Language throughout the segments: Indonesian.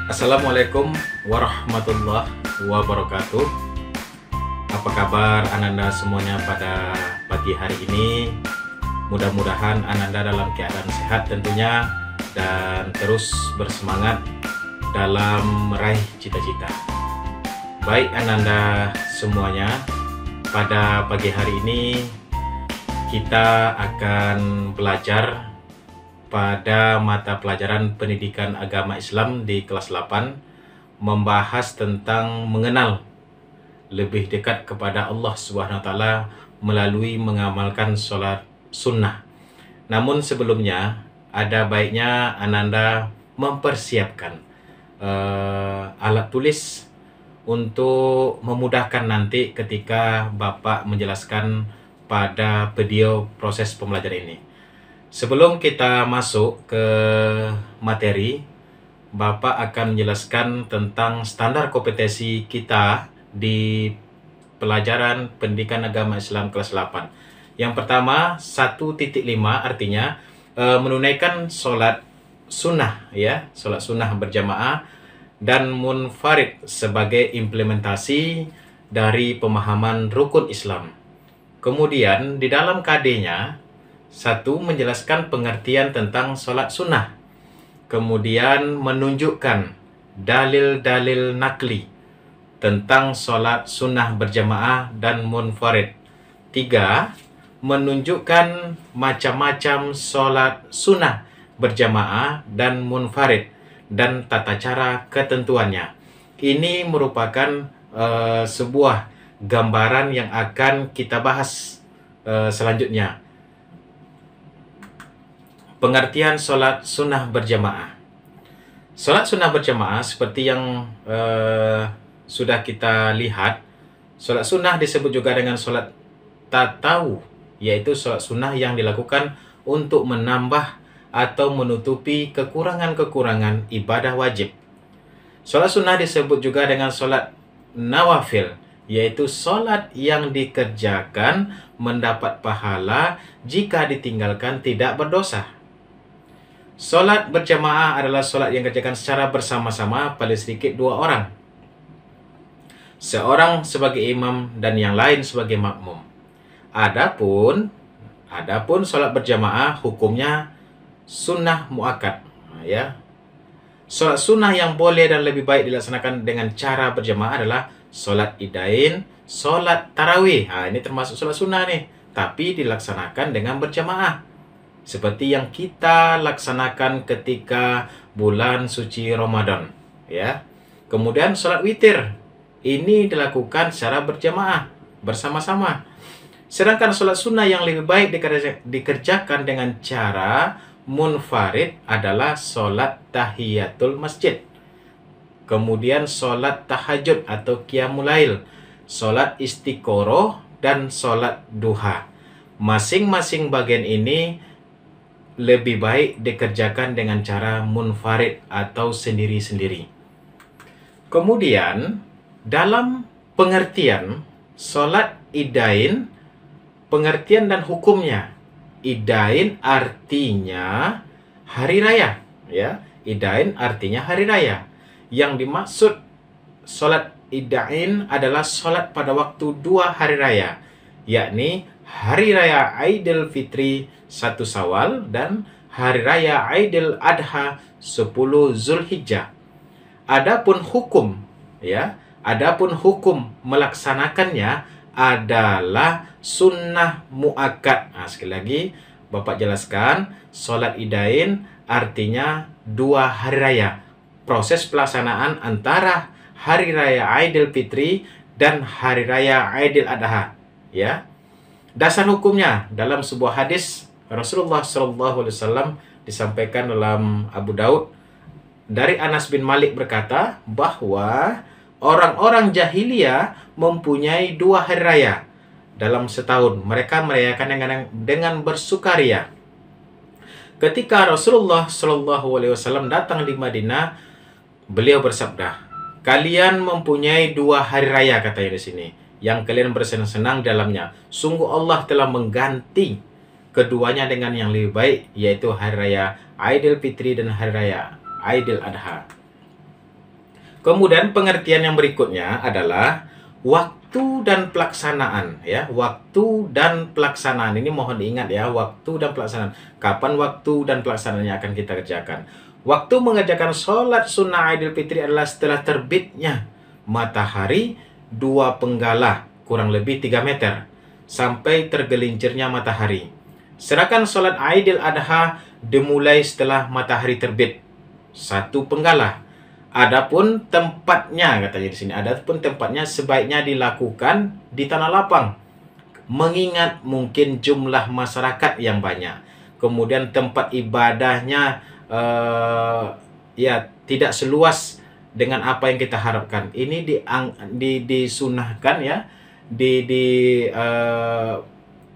Assalamualaikum warahmatullahi wabarakatuh. Apa kabar Ananda semuanya pada pagi hari ini? Mudah-mudahan Ananda dalam keadaan sehat tentunya dan terus bersemangat dalam meraih cita-cita. Baik Ananda semuanya, pada pagi hari ini kita akan belajar pada mata pelajaran pendidikan agama Islam di kelas 8, membahas tentang mengenal lebih dekat kepada Allah Subhanahu wa Ta'ala melalui mengamalkan sholat sunnah. Namun sebelumnya ada baiknya Ananda mempersiapkan alat tulis untuk memudahkan nanti ketika Bapak menjelaskan pada video proses pembelajaran ini. Sebelum kita masuk ke materi, Bapak akan menjelaskan tentang standar kompetensi kita di pelajaran pendidikan agama Islam kelas 8. Yang pertama, 1.5 artinya menunaikan sholat sunnah, ya, sholat sunnah berjamaah dan munfarid sebagai implementasi dari pemahaman rukun Islam. Kemudian di dalam KD-nya, 1. Menjelaskan pengertian tentang sholat sunnah. Kemudian menunjukkan dalil-dalil nakli tentang sholat sunnah berjamaah dan munfarid. 3. Menunjukkan macam-macam sholat sunnah berjamaah dan munfarid dan tata cara ketentuannya. Ini merupakan sebuah gambaran yang akan kita bahas selanjutnya. Pengertian sholat sunnah berjamaah. Sholat sunnah berjamaah seperti yang sudah kita lihat, sholat sunnah disebut juga dengan sholat tatawu, yaitu sholat sunnah yang dilakukan untuk menambah atau menutupi kekurangan-kekurangan ibadah wajib. Sholat sunnah disebut juga dengan sholat nawafil, yaitu sholat yang dikerjakan mendapat pahala jika ditinggalkan tidak berdosa. Sholat berjamaah adalah sholat yang dikerjakan secara bersama-sama paling sedikit 2 orang. Seorang sebagai imam dan yang lain sebagai makmum. Adapun sholat berjamaah hukumnya sunnah muakkad, ya. Sholat sunnah yang boleh dan lebih baik dilaksanakan dengan cara berjamaah adalah sholat idain, sholat tarawih. Ini termasuk sholat sunnah nih, tapi dilaksanakan dengan berjamaah. Seperti yang kita laksanakan ketika bulan suci Ramadan, ya. Kemudian sholat witir ini dilakukan secara berjamaah bersama-sama. Sedangkan sholat sunnah yang lebih baik dikerjakan dengan cara munfarid adalah sholat tahiyatul masjid. Kemudian sholat tahajud atau qiyamul lail, sholat istiqoroh dan sholat duha. Masing-masing bagian ini lebih baik dikerjakan dengan cara munfarid atau sendiri-sendiri. Kemudian dalam pengertian sholat idain, pengertian dan hukumnya. Idain artinya hari raya, ya. Idain artinya hari raya. Yang dimaksud sholat idain adalah sholat pada waktu 2 hari raya, yakni Hari Raya Aidil Fitri 1 Syawal dan Hari Raya Aidil Adha 10 Zulhijjah. Adapun hukum melaksanakannya adalah sunnah muakkad. Sekali lagi Bapak jelaskan, sholat idain artinya 2 hari raya. Proses pelaksanaan antara Hari Raya Aidil Fitri dan Hari Raya Aidil Adha, ya. Dasar hukumnya dalam sebuah hadis Rasulullah SAW disampaikan dalam Abu Daud dari Anas bin Malik berkata bahwa orang-orang jahiliyah mempunyai 2 hari raya dalam setahun. Mereka merayakan dengan bersukaria. Ketika Rasulullah SAW datang di Madinah, beliau bersabda, "Kalian mempunyai 2 hari raya," katanya di sini, "yang kalian bersenang-senang dalamnya. Sungguh Allah telah mengganti keduanya dengan yang lebih baik, yaitu Hari Raya Aidil Fitri dan Hari Raya Aidil Adha." Kemudian pengertian yang berikutnya adalah waktu dan pelaksanaan, ya. Waktu dan pelaksanaan ini mohon diingat ya, waktu dan pelaksanaan. Kapan waktu dan pelaksanaannya akan kita kerjakan? Waktu mengerjakan sholat sunnah Idul Fitri adalah setelah terbitnya matahari 2 penggalah kurang lebih 3 meter sampai tergelincirnya matahari. Sedangkan sholat Idul Adha dimulai setelah matahari terbit 1 penggalah. Adapun tempatnya, katanya di sini, adapun tempatnya sebaiknya dilakukan di tanah lapang, mengingat mungkin jumlah masyarakat yang banyak. Kemudian tempat ibadahnya ya tidak seluas dengan apa yang kita harapkan. Ini disunahkan ya,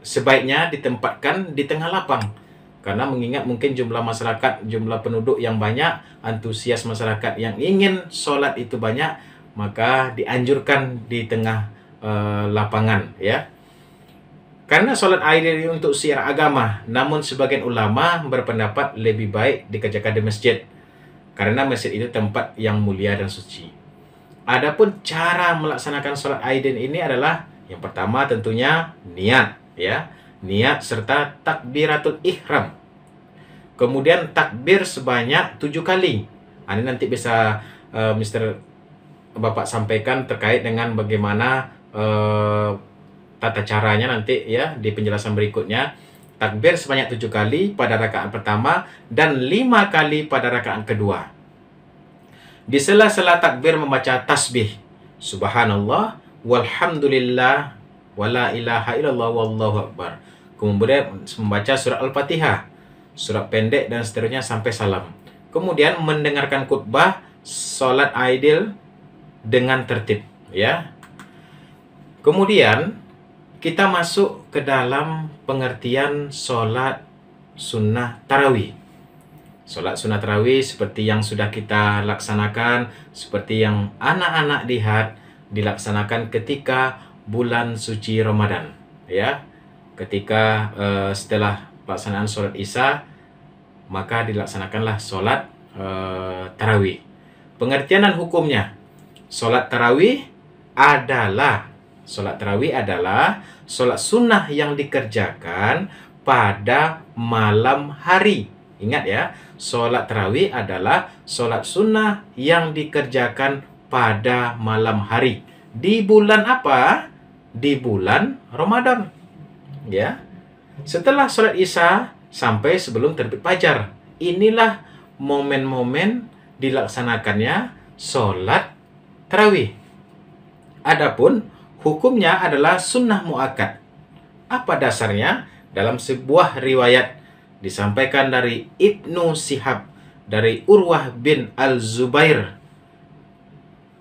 sebaiknya ditempatkan di tengah lapang. Karena mengingat mungkin jumlah masyarakat, jumlah penduduk yang banyak, antusias masyarakat yang ingin sholat itu banyak, maka dianjurkan di tengah lapangan ya. Karena sholat Idul ini untuk syiar agama, namun sebagian ulama berpendapat lebih baik dikerjakan di masjid. Karena masjid itu tempat yang mulia dan suci. Adapun cara melaksanakan sholat Idul ini adalah yang pertama tentunya niat ya. Niat serta takbiratul ihram. Kemudian takbir sebanyak 7 kali. Ini nanti bisa Bapak sampaikan terkait dengan bagaimana tata caranya nanti ya di penjelasan berikutnya. Takbir sebanyak 7 kali pada rakaat pertama dan 5 kali pada rakaat kedua. Di sela-sela takbir membaca tasbih subhanallah walhamdulillah wala ilaha illallah wallahu akbar. Kemudian membaca surat Al-Fatihah, surat pendek dan seterusnya sampai salam. Kemudian mendengarkan khutbah sholat Idul dengan tertib ya. Kemudian kita masuk ke dalam pengertian sholat sunnah tarawih. Sholat sunnah tarawih seperti yang sudah kita laksanakan, seperti yang anak-anak lihat dilaksanakan ketika bulan suci Ramadan ya. Ketika setelah pelaksanaan sholat Isya, maka dilaksanakanlah sholat tarawih. Pengertian dan hukumnya, sholat tarawih adalah sholat sunnah yang dikerjakan pada malam hari. Ingat ya, sholat tarawih adalah sholat sunnah yang dikerjakan pada malam hari. Di bulan apa? Di bulan Ramadan. Ya, setelah sholat Isya sampai sebelum terbit fajar. Inilah momen-momen dilaksanakannya sholat tarawih. Adapun hukumnya adalah sunnah muakkad. Apa dasarnya? Dalam sebuah riwayat disampaikan dari Ibnu Shihab dari Urwah bin Al-Zubair.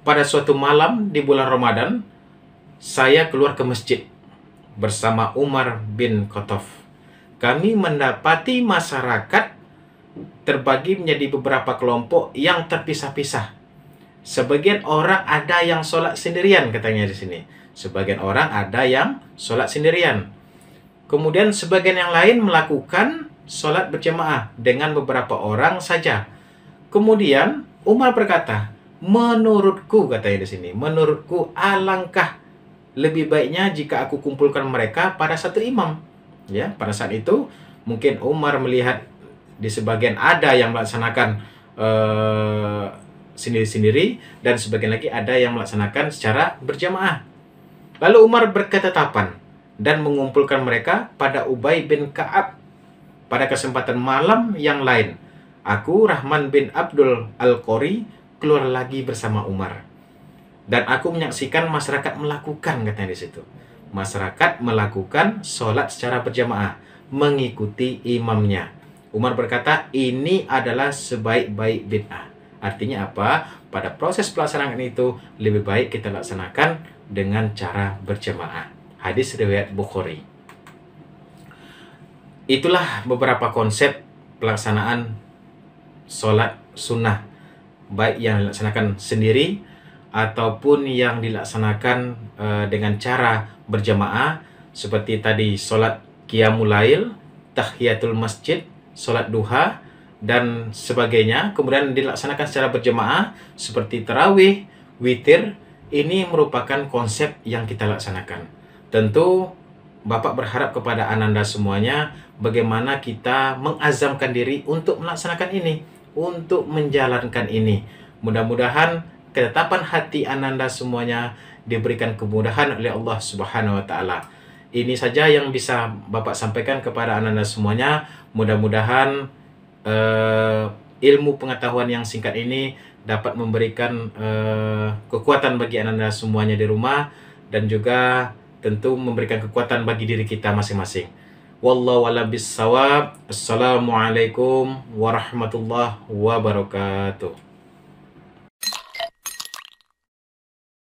Pada suatu malam di bulan Ramadan, saya keluar ke masjid bersama Umar bin Khattab. Kami mendapati masyarakat terbagi menjadi beberapa kelompok yang terpisah-pisah. Sebagian orang ada yang sholat sendirian, katanya di sini. Sebagian orang ada yang sholat sendirian. Kemudian sebagian yang lain melakukan sholat berjamaah dengan beberapa orang saja. Kemudian Umar berkata, menurutku, katanya di sini, menurutku alangkah lebih baiknya jika aku kumpulkan mereka pada satu imam. Ya, pada saat itu mungkin Umar melihat di sebagian ada yang melaksanakan sendiri-sendiri dan sebagian lagi ada yang melaksanakan secara berjamaah. Lalu Umar berketetapan dan mengumpulkan mereka pada Ubay bin Ka'ab. Pada kesempatan malam yang lain, aku Rahman bin Abdul Al-Qori keluar lagi bersama Umar. Dan aku menyaksikan masyarakat melakukan, katanya di situ. Masyarakat melakukan sholat secara berjamaah, mengikuti imamnya. Umar berkata, ini adalah sebaik-baik bid'ah. Artinya apa? Pada proses pelaksanaan itu, lebih baik kita laksanakan dengan cara berjamaah. Hadis riwayat Bukhari. Itulah beberapa konsep pelaksanaan sholat sunnah, baik yang dilaksanakan sendiri ataupun yang dilaksanakan dengan cara berjamaah, seperti tadi sholat qiyamul lail, tahiyatul masjid, sholat duha, dan sebagainya, kemudian dilaksanakan secara berjamaah seperti tarawih, witir, ini merupakan konsep yang kita laksanakan. Tentu Bapak berharap kepada Ananda semuanya bagaimana kita mengazamkan diri untuk melaksanakan ini, untuk menjalankan ini. Mudah-mudahan ketetapan hati Ananda semuanya diberikan kemudahan oleh Allah Subhanahu wa taala. Ini saja yang bisa Bapak sampaikan kepada Ananda semuanya. Mudah-mudahan ilmu pengetahuan yang singkat ini dapat memberikan kekuatan bagi Ananda semuanya di rumah, dan juga tentu memberikan kekuatan bagi diri kita masing-masing. Wallahu a'lam bissawab. Assalamualaikum warahmatullahi wabarakatuh.